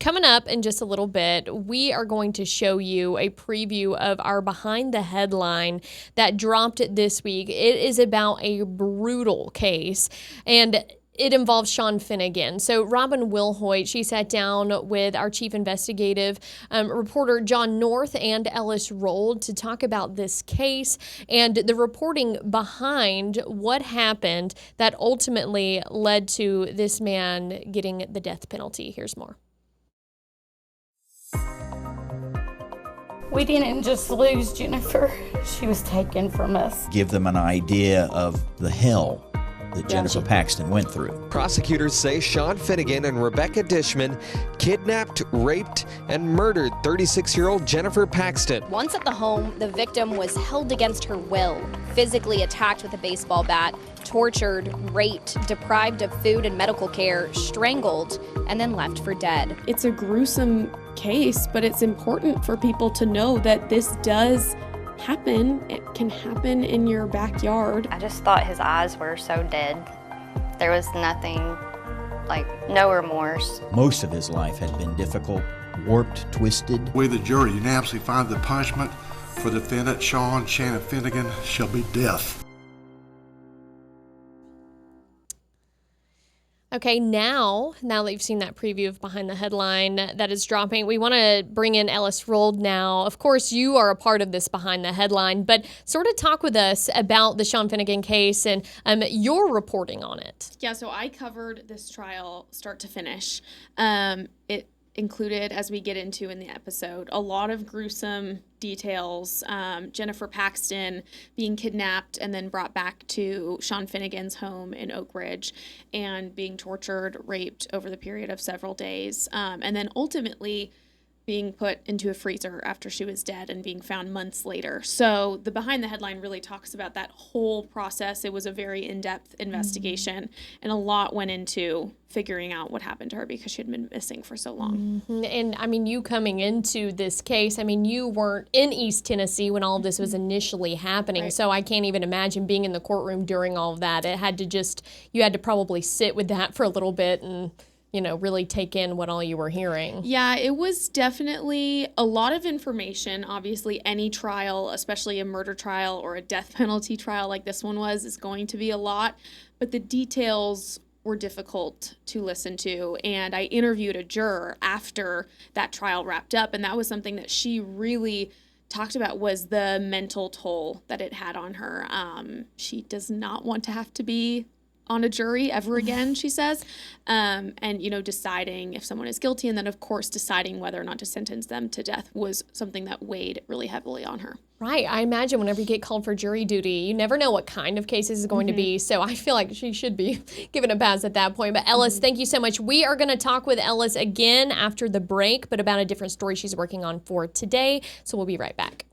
coming up in just a little bit, we are going to show you a preview of our Behind the Headline that dropped this week. It is about a brutal case, and it involves Sean Finnegan. So Robin Wilhoit, she sat down with our chief investigative reporter John North and Ellis Rold to talk about this case and the reporting behind what happened that ultimately led to this man getting the death penalty. Here's more. We didn't just lose Jennifer. She was taken from us. Give them an idea of the hell that Jennifer Paxton went through. Prosecutors say Sean Finnegan and Rebecca Dishman kidnapped, raped, and murdered 36-year-old Jennifer Paxton. Once at the home, the victim was held against her will, physically attacked with a baseball bat, tortured, raped, deprived of food and medical care, strangled, and then left for dead. It's a gruesome case, but it's important for people to know that this does happen. It can happen in your backyard. I just thought his eyes were so dead. There was nothing, no remorse. Most of his life had been difficult, warped, twisted. We, the jury, unanimously find the punishment for the defendant, Sean Shannon Finnegan, shall be death. Okay, now that you've seen that preview of Behind the Headline that is dropping, we want to bring in Ellis Rold now. Of course, you are a part of this Behind the Headline, but sort of talk with us about the Sean Finnegan case and your reporting on it. Yeah, so I covered this trial start to finish. It included, as we get into in the episode, a lot of gruesome details. Jennifer Paxton being kidnapped and then brought back to Sean Finnegan's home in Oak Ridge and being tortured, raped over the period of several days, and then ultimately being put into a freezer after she was dead and being found months later. So the Behind the Headline really talks about that whole process. It was a very in-depth investigation, and a lot went into figuring out what happened to her because she had been missing for so long. And I mean, you coming into this case, I mean, you weren't in East Tennessee when all of this was initially happening. Right. So I can't even imagine being in the courtroom during all of that. You had to probably sit with that for a little bit and really take in what all you were hearing. Yeah, it was definitely a lot of information. Obviously, any trial, especially a murder trial or a death penalty trial like this one was, is going to be a lot. But the details were difficult to listen to. And I interviewed a juror after that trial wrapped up, and that was something that she really talked about, was the mental toll that it had on her. She does not want to have to be on a jury ever again, she says, and deciding if someone is guilty, and then of course deciding whether or not to sentence them to death was something that weighed really heavily on her. Right. I imagine whenever you get called for jury duty, you never know what kind of case is going to be. So I feel like she should be given a pass at that point. But Ellis, thank you so much. We are going to talk with Ellis again after the break, but about a different story she's working on for today. So we'll be right back.